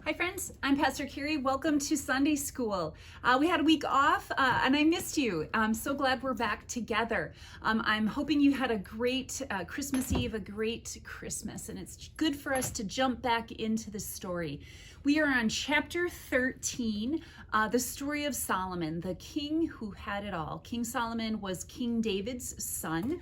Hi friends, I'm Pastor Carrie. Welcome to Sunday School. We had a week off and I missed you. I'm so glad we're back together. I'm hoping you had a great Christmas Eve, a great Christmas, and it's good for us to jump back into the story. We are on chapter 13, the story of Solomon, the king who had it all. King Solomon was King David's son,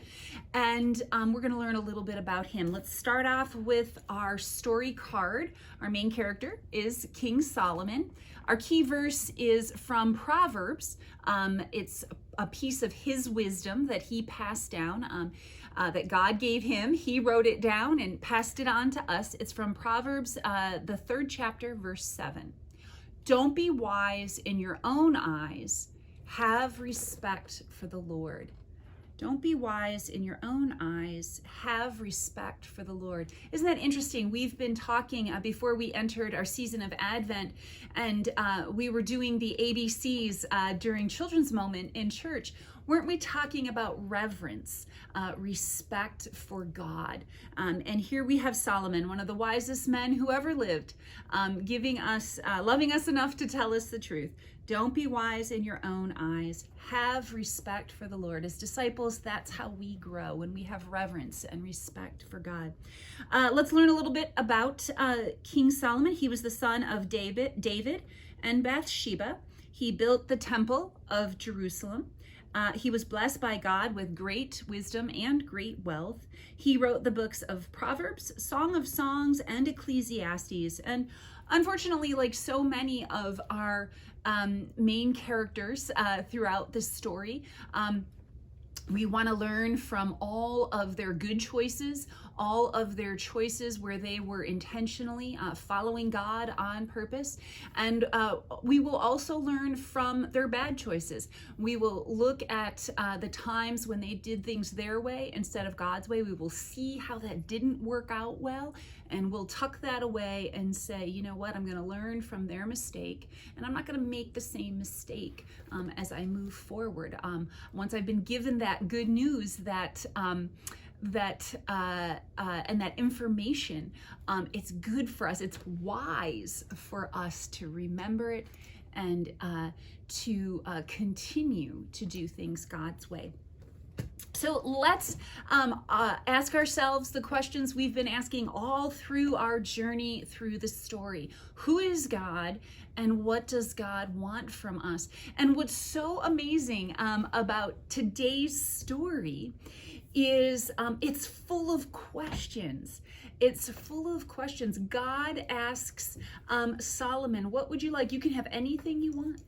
and we're going to learn a little bit about him. Let's start off with our story card. Our main character is King Solomon. Our key verse is from Proverbs. It's a piece of his wisdom that he passed down, that God gave him. He wrote it down and passed it on to us. It's from Proverbs, the 3rd chapter, verse 7. Don't be wise in your own eyes. Have respect for the Lord. Don't be wise in your own eyes. Have respect for the Lord. Isn't that interesting? We've been talking before we entered our season of Advent, and we were doing the ABCs during Children's Moment in church. Weren't we talking about reverence, respect for God? And here we have Solomon, one of the wisest men who ever lived, giving us, loving us enough to tell us the truth. Don't be wise in your own eyes. Have respect for the Lord. As disciples, that's how we grow, when we have reverence and respect for God. Let's learn a little bit about King Solomon. He was the son of David and Bathsheba. He built the temple of Jerusalem. He was blessed by God with great wisdom and great wealth. He wrote the books of Proverbs, Song of Songs, and Ecclesiastes. And unfortunately, like so many of our main characters throughout this story, we want to learn from all of their good choices, all of their choices where they were intentionally following God on purpose. And we will also learn from their bad choices. We will look at the times when they did things their way instead of God's way. We will see how that didn't work out well, and we'll tuck that away and say, you know what, I'm going to learn from their mistake, and I'm not going to make the same mistake as I move forward. Once I've been given that good news, that and that information, it's good for us. It's wise for us to remember it and to continue to do things God's way. So let's ask ourselves the questions we've been asking all through our journey through the story. Who is God, and what does God want from us? And what's so amazing about today's story is it's full of questions. It's full of questions. God asks Solomon, what would you like? You can have anything you want.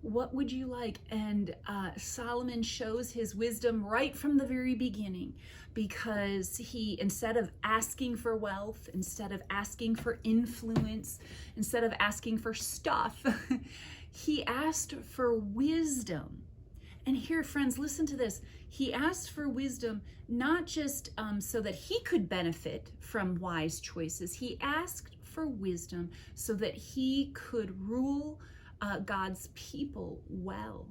What would you like? And Solomon shows his wisdom right from the very beginning, because he, instead of asking for wealth, instead of asking for influence, instead of asking for stuff, he asked for wisdom. And here, friends, listen to this. He asked for wisdom not just so that he could benefit from wise choices. He asked for wisdom so that he could rule God's people well.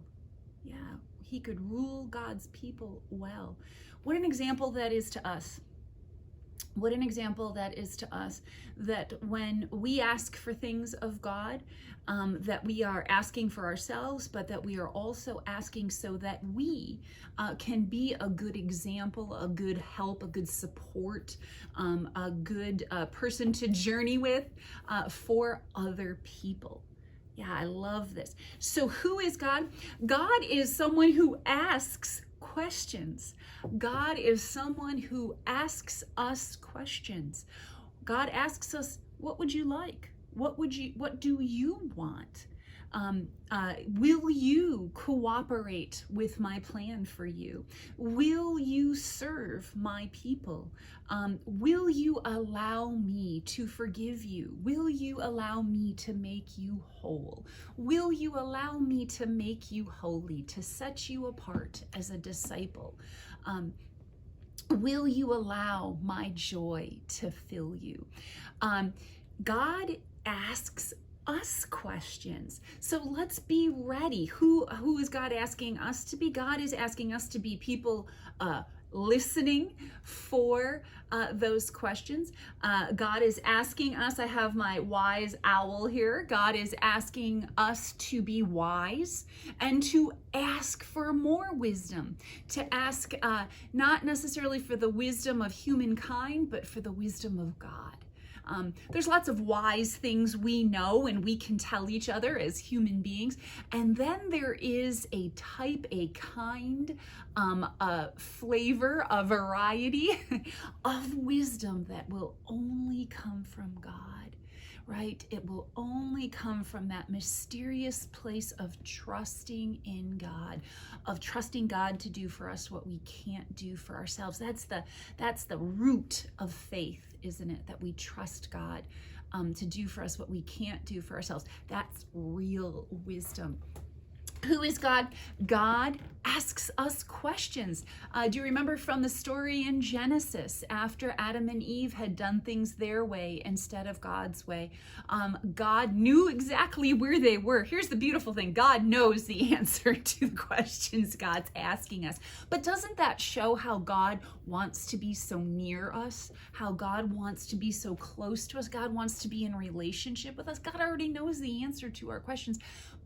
Yeah, he could rule God's people well. What an example that is to us. What an example that is to us, that when we ask for things of God, that we are asking for ourselves, but that we are also asking so that we can be a good example, a good help, a good support, a good person to journey with for other people. Yeah, I love this. So who is God? God is someone who asks questions. God is someone who asks us questions. God asks us, what would you like? What do you want? Will you cooperate with my plan for you? Will you serve my people? Will you allow me to forgive you? Will you allow me to make you whole? Will you allow me to make you holy, to set you apart as a disciple? Will you allow my joy to fill you? God asks us questions. So let's be ready. Who is God asking us to be? God is asking us to be people listening for those questions. God is asking us, I have my wise owl here. God is asking us to be wise and to ask for more wisdom, to ask not necessarily for the wisdom of humankind, but for the wisdom of God. There's lots of wise things we know and we can tell each other as human beings. And then there is a type, a kind, a flavor, a variety of wisdom that will only come from God, right? It will only come from that mysterious place of trusting in God, of trusting God to do for us what we can't do for ourselves. That's the root of faith, isn't it? That we trust God to do for us what we can't do for ourselves. That's real wisdom. Who is God? God asks us questions. Do you remember from the story in Genesis, after Adam and Eve had done things their way instead of God's way? God knew exactly where they were. Here's the beautiful thing. God knows the answer to the questions God's asking us. But doesn't that show how God wants to be so near us? How God wants to be so close to us? God wants to be in relationship with us. God already knows the answer to our questions.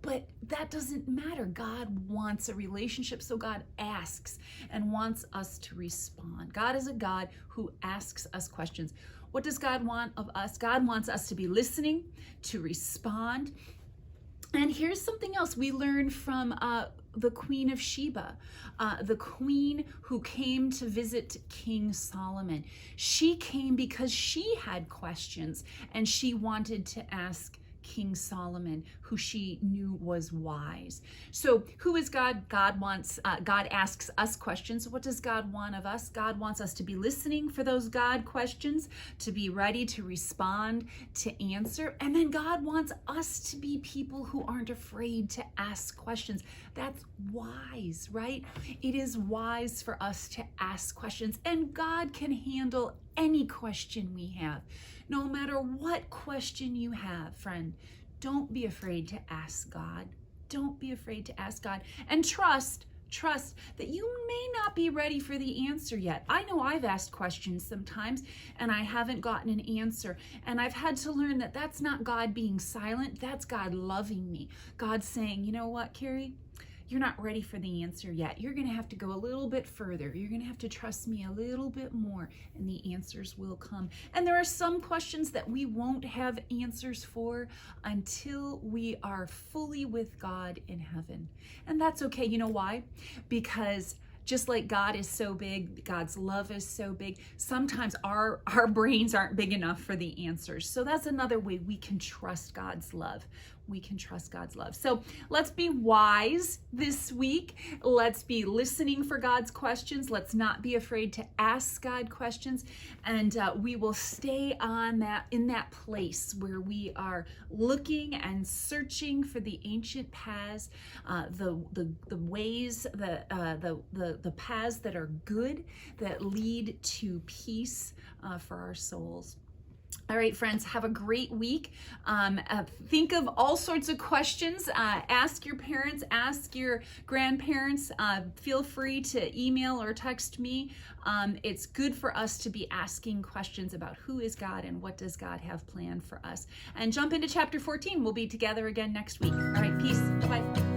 But that doesn't matter. God wants a relationship, so God asks and wants us to respond. God is a God who asks us questions. What does God want of us? God wants us to be listening, to respond. And here's something else we learned from the Queen of Sheba, the queen who came to visit King Solomon. She came because she had questions and she wanted to ask King Solomon, who she knew was wise. So who is God? God asks us questions. What does God want of us? God wants us to be listening for those God questions, to be ready to respond, to answer. And then God wants us to be people who aren't afraid to ask questions. That's wise, right? It is wise for us to ask questions, and God can handle any question we have. No matter what question you have, friend, don't be afraid to ask God. Don't be afraid to ask God. And trust that you may not be ready for the answer yet. I know I've asked questions sometimes and I haven't gotten an answer. And I've had to learn that that's not God being silent. That's God loving me. God saying, you know what, Carrie? You're not ready for the answer yet. You're going to have to go a little bit further. You're going to have to trust me a little bit more, and the answers will come. And there are some questions that we won't have answers for until we are fully with God in heaven. And that's okay. You know why? Because just like God is so big, God's love is so big, sometimes our brains aren't big enough for the answers. So that's another way we can trust God's love. We can trust God's love. So let's be wise this week. Let's be listening for God's questions. Let's not be afraid to ask God questions. And we will stay in that place where we are looking and searching for the ancient paths, the ways, the paths that are good, that lead to peace for our souls. All right, friends, have a great week. Think of all sorts of questions. Ask your parents, ask your grandparents. Feel free to email or text me. It's good for us to be asking questions about who is God and what does God have planned for us. And jump into chapter 14. We'll be together again next week. All right, peace. Bye-bye.